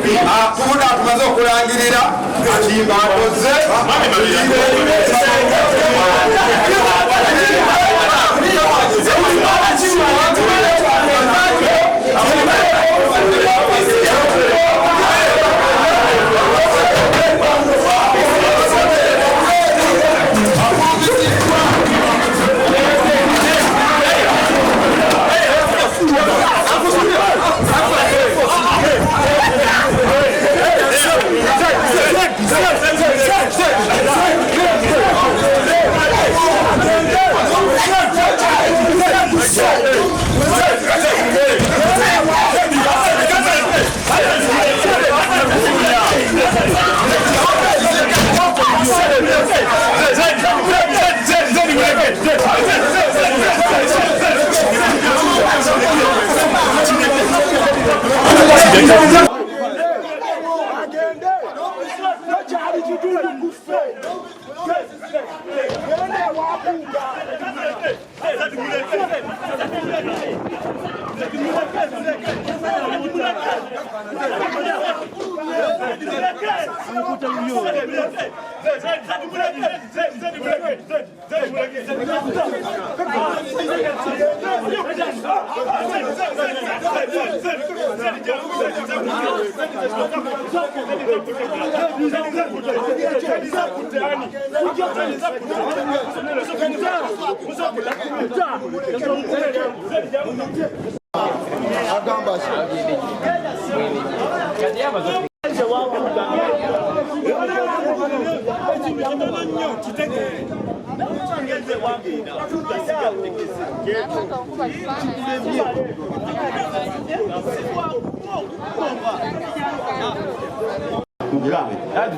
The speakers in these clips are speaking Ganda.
Kuna tumaze okulangirira akimba akoze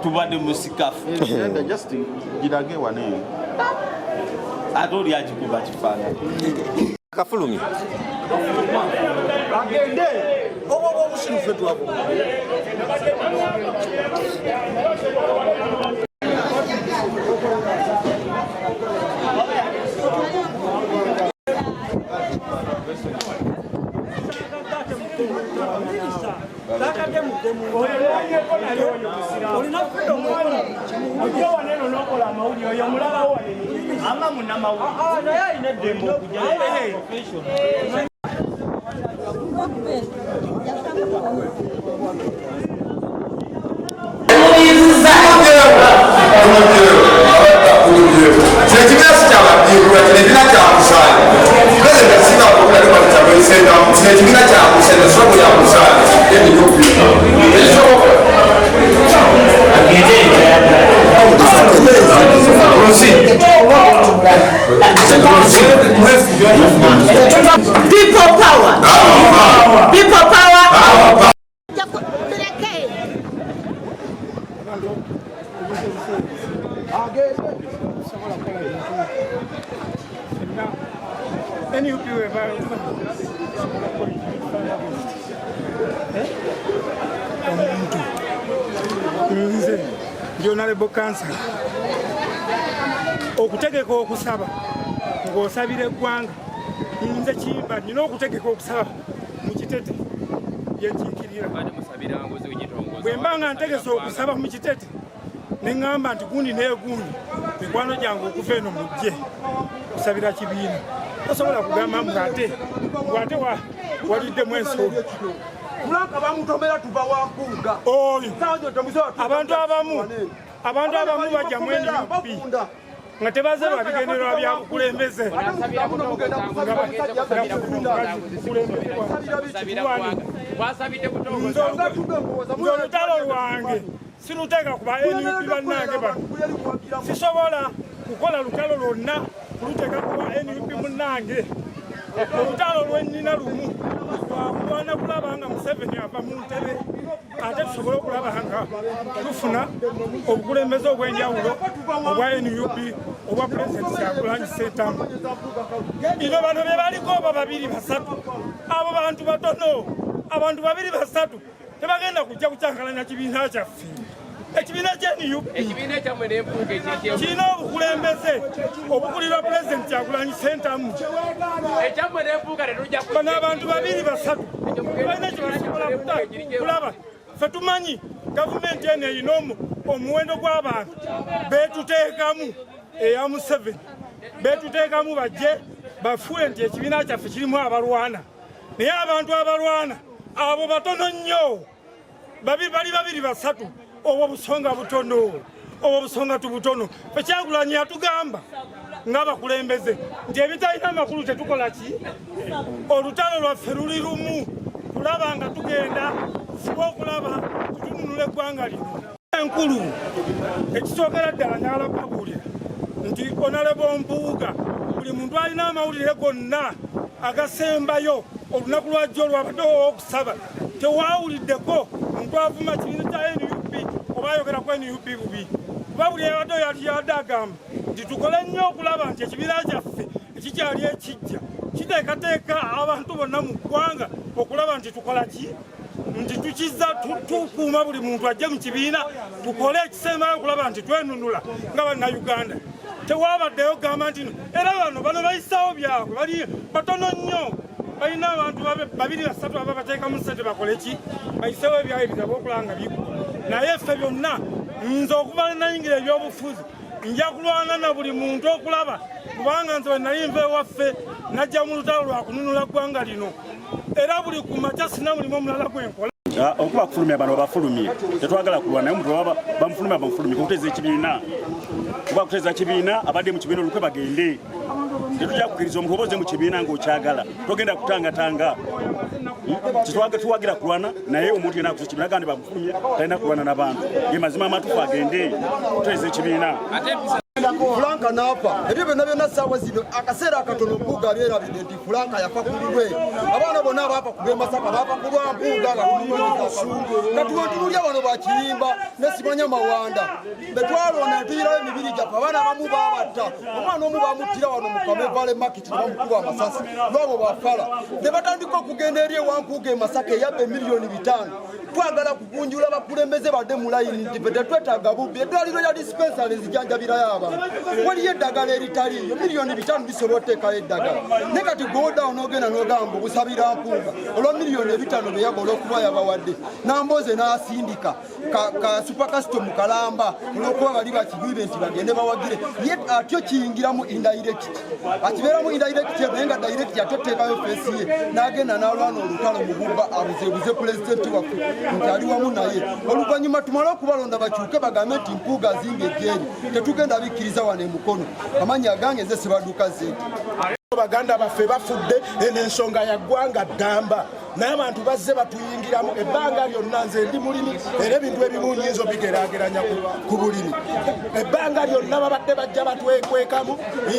tubadde musikafu just girage wane ate oli agikuba kifaananyi kafulumye agende obo obusirufe twabo People power. People power. Honorable Council okutegeka okusaba ng'osabira eggwanga nze kimba nina okutegeka okusaba mu kitete yenkiikirira bwe mba nga ntegesa okusaba mu kitete ne ŋŋamba nti gundi n'egundi mikwano gyange okuva eno mu ggye kusabira kibiina tosobola kugamba mbwate waliddemu ensolo Kulaka bamutomera tuba wakunga. Oyo. Abantu abamu bajja mu NUP. Nga tebaze babigendererwa bya bukulembeze. Olutalo lwange siruteeka kuba NUP bannange bano. Sisobola kukola lutalo lwonna kuluteeka kuba NUP munnange. Olutalo lwennina lumu twakulwana kulaba nga Museveni ava mu ntebe ate tusobole okulaba nga tufuna obukulembeze obw'enjawulo obwa NUP obwa Pulezidenti Kyagulanyi Ssentamu. Bino bano be baliko oba babiri basatu abo bantu batono abantu babiri basatu tebagenda kujja kucyankalanya kibiina kyaffe. Ekibiina kya NUP kirina obukulembeze obukulirwa Pulezidenti Kyagulanyi Ssentamu. Bano abantu babiri basatu balina kye basobola kulaba ffe tumanyi gavumenti eno erina omuwendo gw'abantu beetuteekamu eya Museveni beetuteekamu bajje bafuwe nti ekibiina kyaffe kirimu abalwana naye abantu abalwana abo batono nnyo bali babiri basatu obwo busonga butono obwo busonga tubutono ffe Kyagulanyi yatugamba ng'abakulembeze nti ebitalina amakulu tetukola ki olutalo lwaffe luli lumu kulaba nga tugenda kufuba okulaba tutununula eggwanga lino enkulu ekisookera ddala njagala kubabuulira nti Honorable Mpuuga buli muntu alina amawulire gonna agasembayo olunaku lwajjo olwabadde owokusaba tewawuliddeko muntu avuma kibiina kya NUP oba ayogera ku NUP bubi kuba buli yabadde yadde agamba nti tukole nnyo okulaba nti ekibiina kyaffe ekikyali ekijja kiteekateeka abantu bonna mu ggwanga okulaba nti tukola ki nti tukiza tukuuma buli muntu ajje mu kibiina tukole ekisembayo okulaba nti twenunula nga bannayuganda tewabaddeyo gamba nti era bano bayisawo byabwe bali batono nnyo balina abantu 2-3 aba bateekamu ssente bakole ki bayisewo ebyabwe bigabe okulanga bigwa naye ffe byonna nze okuva nayingira ebyobufuzi nja kulwana na buli muntu okulaba kubanga nze nali nva ewaffe najja mu lutalo lwa kununula ggwanga lino era buli ku makya sina mulimu omulala gwenkola okuba kufulumya bano bafulumye tetwagala kulwana naye omuntu bamufulumya bamufulumye kuteeza ekibiina kuba kuteeza kibiina abadde mu kibiina olukwe bagende tetujja kukkiriza omuntu oba oze mu kibiina ng'okyagala togenda kutangatanga tuwagira kulwana naye omuntu yena akuza ekibiina gandi bamufulumye talina kulwana n'abantu ye mazima amatufu agende kuteeza ekibiina Fulanka nafa ebyo byonna ssaawa zino akaseera akatono Mpuuga abyerabidde nti Fulanka yafa ku lulwe abaana bonna abaapa ku b'Emasaka baapa ku lwa Mpuuga nga katuwentululya bano bakiyimba ne Simanya Mawanda betwalonda ne tuyirayo emibiri gyaffe abaana abamu baabatta omwana omu bamuttira wano mu Kamevale makiti ne bamukuba amasasi n'abo bafala ne batandika okugenda eri ewa Mpuuga e Masaka eyabba emiliyoni 5 twagala kugunjula bakulembeze badde mu layini nti ffe tetwetaaga bubbi eddwaliro lya dispensary zijjanjabirayo abantu waliyo eddagala eritaliyo miliyoni 5 bisobola oteekayo eddagala ne kati gwodawo n'ogenda n'ogamba obusabira Mpuuga olwa miliyoni 5 beyaba olw'okuba yabawadde n'amboze n'asindika ka supakasito mu Kalamba olw'okuba bali bakibibe nti bagende bawagire ye atyo kiyingiramu indirect akibeeramu indirect naye nga direct yateteekayo feesi ye n'agenda n'alwana olutalo mu bubba abuzeebuze pulezidenti waffe nti ali wamu naye oluvannyuma tumale okubalonda bakyuke bagambe nti Mpuuga azinga ejeeri tetugenda bikkiriza wano emukono amannya gange nze Sibaduka Zeti baganda baffe bafudde eno ensonga ya ggwanga ddamba n'abantu bazze batuyingiramu ebbanga lyonna nze ndi mulimi era ebintu ebimu nyinza obigeraageranya ku bulimi ebbanga lyonna babadde bajja batwekwekamu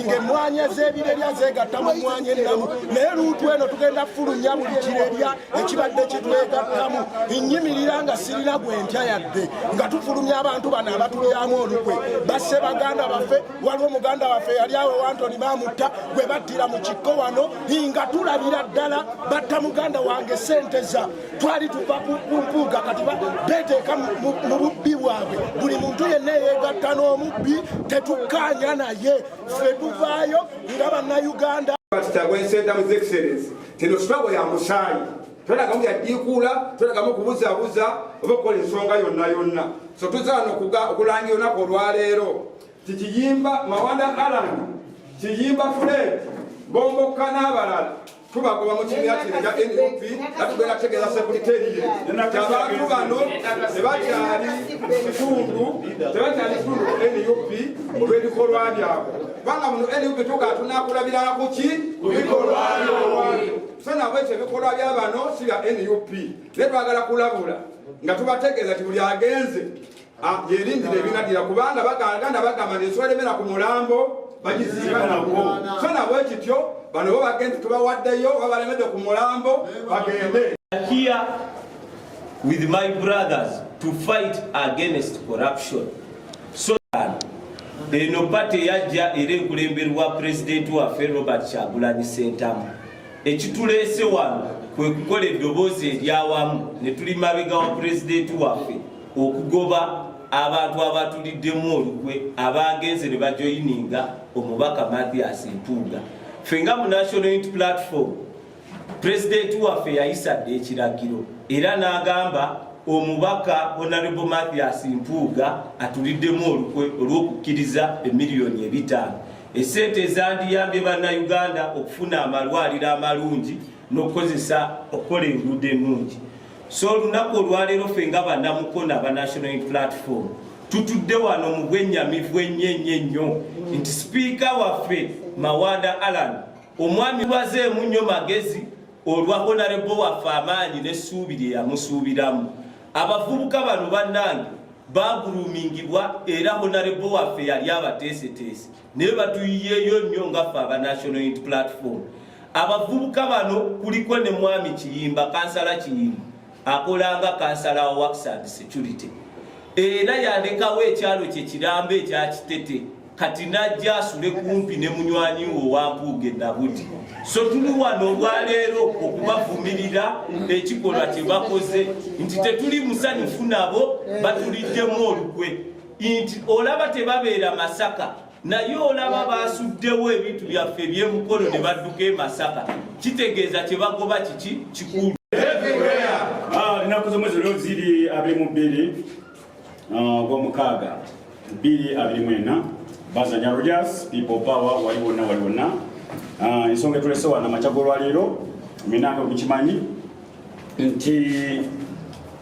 ng'emmwanyi ez'ebirerya zeegatta mu mmwanyi ennamu naye luutu eno tugenda fulumya buli kirerya ekibadde kitwegattamu nnyimirira nga sirina gwe ntya yadde nga tufulumya abantu bano abatulyamu olukwe basse baganda baffe waliwo muganda waffe yali awo Antony Mamutta gwe battira mu kikko wano nga tulabira ddala batta muganda wange senteza twali tuva ku Mpuuga kati beteeka mu bubbi bwabwe buli muntu yenna yeegatta n'omubbi tetukkaanya naye ffe tuvaayo nga bannayuganda tino struggle ya musaayi twetagamu yaddiikuula twetagamu okubuzaabuza oba okukola ensonga yonna so tuzaana okulangira olunaku olwaleero tikiyimba Mawanda Alan kiyimba Fred Bomboka n'abalala tubagoba mu kibiina kino ekya NUP natugenda kutegeeza sekuriteri ye abantu bano tebakyali kitundu NUP olw'ebikolwa byabwe kubanga muno NUP tunakulabirala ku ki ku bikolwa so nabwe ekyo ebikolwa by'abano si bya NUP naye twagala kulabula nga tubategeeza ti buli agenze yerindira ebinadira kubanga baganda bagamba nensonga emera ku mulambo bagiziika nagwo so nabwe ekityo bano bo bagenze tubawaddeyo babalemedde ku mulambo bagende. Here with my brothers to fight against corruption. So eno pate yajja era enkulemberwa pulezidenti waffe Robert Kyagulanyi Ssentamu ekituleese wano kwe kukola eddoboozi eryawamu ne tuli mabega wa pulezidenti waffe okugoba abantu abatuliddemu olukwe abagenze ne bajoyininga omubaka Mathias Mpuuga. Fenga mu National Unity Platform pulezidenti waffe yayisadde ekiragiro era n'agamba omubaka Honorable Mathias Mpuuga atuliddemu olukwe olw'okukkiriza emiliyoni 5 esente ezandiyambye bannayuganda okufuna amalwaliro amalungi n'okukozesa okukola enguudo ennungi. So olunaku olwaleero ffe nga bannamukono aba National Unity Platform tutudde wano mu bwennyamivu ennyo nti sipiika waffe Mawanda Allan omwami lwazeemu nnyo magezi olwa Honorable waffe amaanyi n'essuubi lye yamusuubiramu. Abavubuka bano bannange bagulumingibwa era Honorable waffe yali abateeseteese naye batuyiyeeyo nnyo nga ffe aba National Unity Platform. Abavubuka bano kuliko ne mwami Kiyimba, kansala Kiyimba akolanga kansala wa Works and Security era yalekawo ekyalo kye Kirambo ekya Kitete kati najja asule kumpi ne munywanyi wo wa Mpuuga Nabuti. So tuli wano olwaleero okubavumirira ekikolwa kye bakoze nti tetuli musanyufu nabo batuliddemu olukwe nti olaba tebabeera Masaka naye olaba basuddewo ebintu byaffe ebyemukolo ne badduka e Masaka kitegeeza kye bagoba kiki kikulu. Ennaku z'omwezi olwo ziri 22 gw'omukaaga 2024 bazanya Rogers People Power wali wonna ensonga etulese wano amakya g'olwaleero minange okukimanyi nti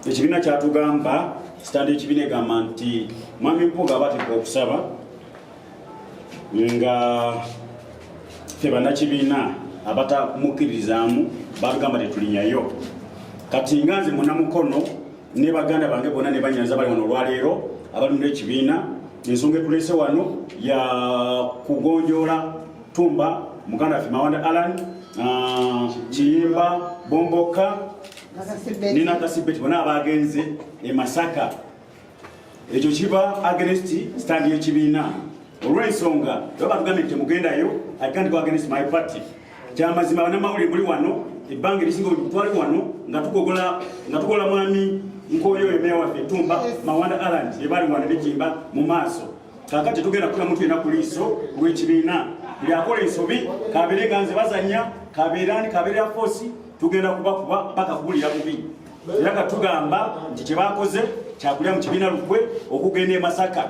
ekibiina kyatugamba sitandi ekibiina egamba nti mwami Mpuuga abateeka okusaba nga ffe bannakibiina abatamukkiririzaamu batugamba tetulinyayo. Kati nga nze munnamukono ne baganda bange bonna ne banyanza bali wano olwaleero abalunda ekibiina ensonga etulese wano ya kugonjoola Tumba muganda waffe Mawanda Allan Kiyimba Bomboka Nina Kasibeti bonna abagenze e Masaka. Ekyo kiba against stand y'ekibiina olw'ensonga baba batugambye nti mugendayo I can't go against my party. Kyamazima bannamawulire muli wano ebbanga erisinga twali wano nga tukola mwami Nkoyo emeya waffe Tumba Mawanda Allan ebali wano ne Kiyimba mu maaso. Kakati tugenda kula muntu ena ku liiso lw'ekibiina lyakola ensobi kabeere ganze bazanya kabeera force tugenda kubakuba paka kubulira bubi. Era katugamba nti kye bakoze kyakulya mu kibiina lukwe okugenda e Masaka.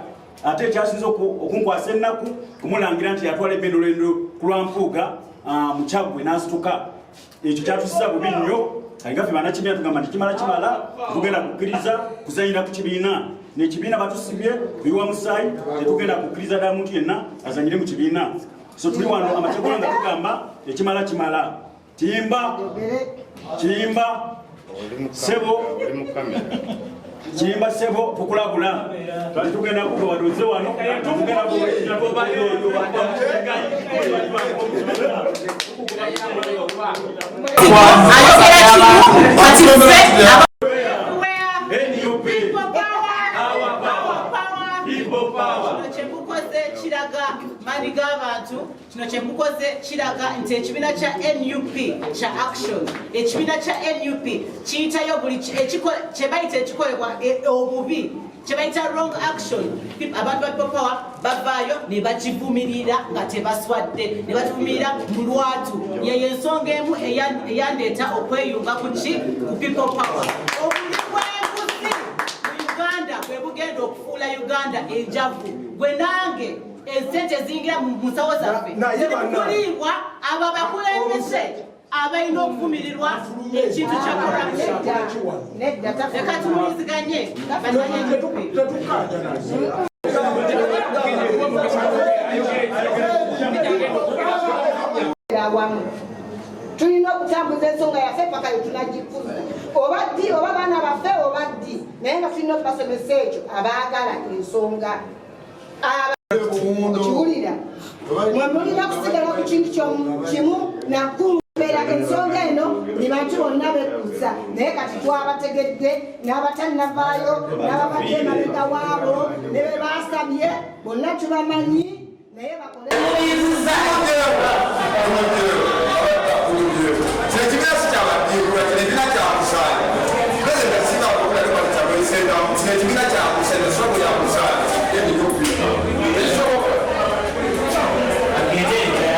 Ate ekyasinze okunkwasa ennaku kumulangira nti yatwala ebbendolendo ku lwa Mpuuga mu Kyaggwe n'asituka. Ekyo kyatusiza bubi nnyo. Kayigaffe bannakibiina tugamba nti kimala tugenda kukkiriza kuzanyira ku kibiina. N'ekibiina batusibye biwa musaayi tetugenda kukkiriza ddala muntu yenna azanyire mu kibiina. So tuli wano amategula nga tugamba ekimala Kiyimba Sebo tukulabula tugenda kubadoze wano tugenda kino kyemukoze kiraga nti ekibiina kya NUP kya action ekibiina kya NUP kiyitayo buli kyebayita ekikolebwa obubi kyebayita wrong action. Abantu ba People Power bavaayo ne bakivumirira nga tebaswadde ne bakivumirira mu lwatu. Yeyo ensonga emu eyandeeta okweyunga ku People Power. Obuli bw'enguzi mu Uganda bwe bugenda okufuula Uganda enjavu gwe nange esente zingira mu nsawo zaffe zirikulibwa abo abakulembeze abalina okuvumirirwa ekintu kya corruption. Leka tuwuliziganye tulina okutambuza ensonga yaffe paka yetunagikuza oba baana baffe obaddi naye nga tulina okubasomesa ekyo abaagala ensonga kiwulira mwemulina kusigala ku kintu kimu nakubeera ensonga eno ne bantu bonna bekuza naye kati twabategedde n'abatannavaayo n'ababadde emabega waabo ne be baasabye bonna tubamanyi naye bakole